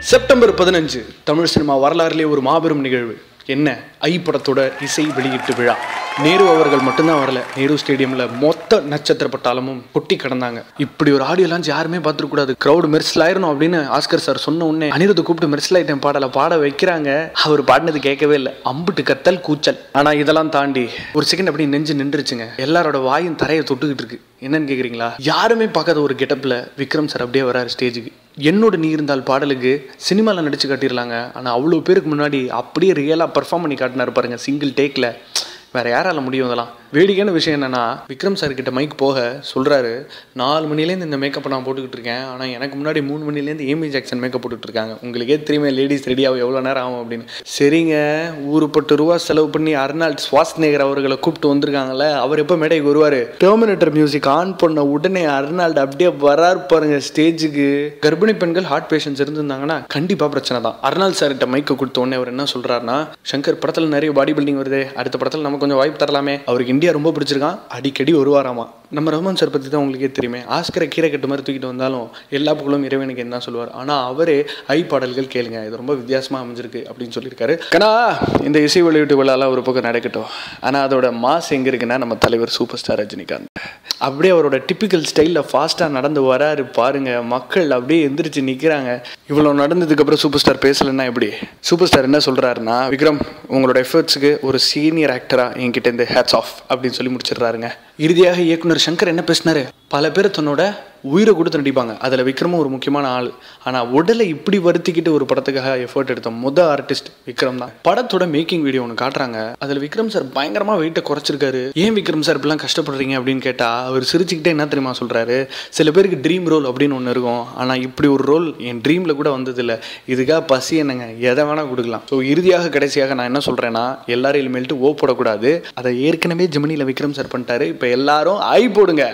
September 15 Tamil cinema வரலாறுலேயே ஒரு மாபெரும் நிகழ்வு. என்ன? ஐ படத்தோட இசை வெளியீட்டு விழா. நேரு அவர்கள் மட்டும்தான் வரல. நேரு ஸ்டேடியம்ல மொத்த நட்சத்திர பட்டாளமும் பொட்டி கடந்தாங்க. இப்படி ஒரு ஆடியோ லான்ச் யாருமே பார்த்துருக்கூடாது. கிரௌடு மெர்சலாயிரணும் அப்படின்னு ஆஸ்கர் சார் சொன்ன உடனே அனிருத்தை கூப்பிட்டு மெர்சலாயிட்டன் பாடலை பாட வைக்கிறாங்க. அவர் பாடினது கேட்கவே இல்லை. அம்புட்டு கத்தல் கூச்சல். ஆனா இதெல்லாம் தாண்டி ஒரு செகண்ட் அப்படி நெஞ்சு நின்றுச்சுங்க. எல்லாரோட வாயும் தரையை தொட்டுக்கிட்டு இருக்கு. என்னன்னு கேக்குறீங்களா? யாருமே பார்க்காத ஒரு கெட்டப்ல விக்ரம் சார் அப்படியே வராரு ஸ்டேஜுக்கு. என்னோட நீ இருந்தால் பாடலுக்கு சினிமாவில் நடிச்சு காட்டிடலாங்க. ஆனால் அவ்வளோ பேருக்கு முன்னாடி அப்படியே ரியலாக பர்ஃபார்ம் பண்ணி காட்டினார் பாருங்க, சிங்கிள் டேக்கில். வேற யாரால முடியும் இதெல்லாம்? வேடிக்கையான விஷயம் என்னன்னா, விக்ரம் சார் கிட்ட மைக் போக சொல்றாரு, 4 மணிலேருந்து இந்த மேக்கப் நான் போட்டுக்கிட்டு இருக்கேன். ஆனால் எனக்கு முன்னாடி 3 மணிலேருந்து ஏமி ஜாக்சன் மேக்கப் போட்டுட்டு இருக்காங்க. உங்களுக்கே தெரியுமே லேடிஸ் ரெடியாக எவ்வளோ நேரம் ஆகும் அப்படின்னு. சரிங்க, ஊருப்பட்டு ரூபா செலவு பண்ணி அர்னால்ட் ஸ்வாஸ்நேகர் அவர்களை கூப்பிட்டு வந்திருக்காங்கல்ல, அவர் எப்போ மேடைக்கு வருவார்? டெர்மினேட்டர் மியூசிக் ஆன் பண்ண உடனே அர்னால்டு அப்படியே வராரு பாருங்க ஸ்டேஜுக்கு. கர்ப்பிணி பெண்கள், ஹார்ட் பேஷன்ஸ் இருந்திருந்தாங்கன்னா கண்டிப்பாக பிரச்சனை தான். அர்னால்ட் சார் கிட்ட மைக்கை கொடுத்த உடனே அவர் என்ன சொல்றாருன்னா, சங்கர் படத்தில் நிறைய பாடி பில்டிங் வருது, அடுத்த படத்தில் நமக்கு கொஞ்சம் வாய்ப்பு தரலாமே. அவருக்கு இந்தியா ரொம்ப பிடிச்சிருக்கான், அடிக்கடி வருவாராமா. நம்ம ரஹ்மான் சார் பற்றி தான் உங்களுக்கே தெரியுமே. ஆஸ்கரை கீரை கட்டு மாதிரி தூக்கிட்டு வந்தாலும் எல்லா புகழும் இறைவனுக்கு என்ன சொல்லுவார். ஆனால் அவரே ஐ பாடல்கள் கேளுங்க, இது ரொம்ப வித்தியாசமாக அமைஞ்சிருக்கு அப்படின்னு சொல்லியிருக்காரு. கண்ணா, இந்த இசை வெளியீட்டு விழாலாம் ஒரு பக்கம் நடக்கட்டும். ஆனால் அதோட மாஸ் எங்கே இருக்குன்னா, நம்ம தலைவர் சூப்பர் ஸ்டார் ரஜினிகாந்த் அப்படியே அவரோட டிப்பிக்கல் ஸ்டைலில் ஃபாஸ்ட்டாக நடந்து வராரு பாருங்க. மக்கள் அப்படியே எந்திரிச்சு நிற்கிறாங்க. இவ்வளோ நடந்ததுக்கப்புறம் சூப்பர் ஸ்டார் பேசலைன்னா எப்படி? சூப்பர் ஸ்டார் என்ன சொல்கிறாருன்னா, விக்ரம், உங்களோட எஃபர்ட்ஸுக்கு ஒரு சீனியர் ஆக்டராக என்கிட்ட இந்த ஹேட்ஸ் ஆஃப் அப்படின்னு சொல்லி முடிச்சிடுறாருங்க. இறுதியாக இயக்குனர் சங்கர் என்ன பேசினாரு? பல பேர் தன்னோட உயிரை கொடுத்து நடிப்பாங்க, அதில் விக்ரமும் ஒரு முக்கியமான ஆள். ஆனால் உடலை இப்படி வருத்திக்கிட்டு ஒரு படத்துக்காக எஃபர்ட் எடுத்த ஆர்டிஸ்ட் விக்ரம் தான். படத்தோட மேக்கிங் வீடியோ ஒன்று காட்டுறாங்க. அதில் விக்ரம் சார் பயங்கரமாக வெயிட்டை குறைச்சிருக்காரு. ஏன் விக்ரம் சார் இப்படிலாம் கஷ்டப்படுறீங்க அப்படின்னு கேட்டால் அவர் சிரிச்சுக்கிட்டே என்ன தெரியுமா சொல்கிறாரு, சில பேருக்கு ட்ரீம் ரோல் அப்படின்னு ஒன்று இருக்கும், ஆனால் இப்படி ஒரு ரோல் என் ட்ரீமில் கூட வந்ததில்லை, இதுக்காக பசி என்னங்க, எதை வேணால் கொடுக்கலாம். ஸோ இறுதியாக கடைசியாக நான் என்ன சொல்கிறேன்னா, எல்லாரும் இனிமேல்ட்டு ஓ போடக்கூடாது. அதை ஏற்கனவே ஜெமினியில் விக்ரம் சார் பண்ணிட்டாரு. இப்போ எல்லாரும் ஐ போடுங்க.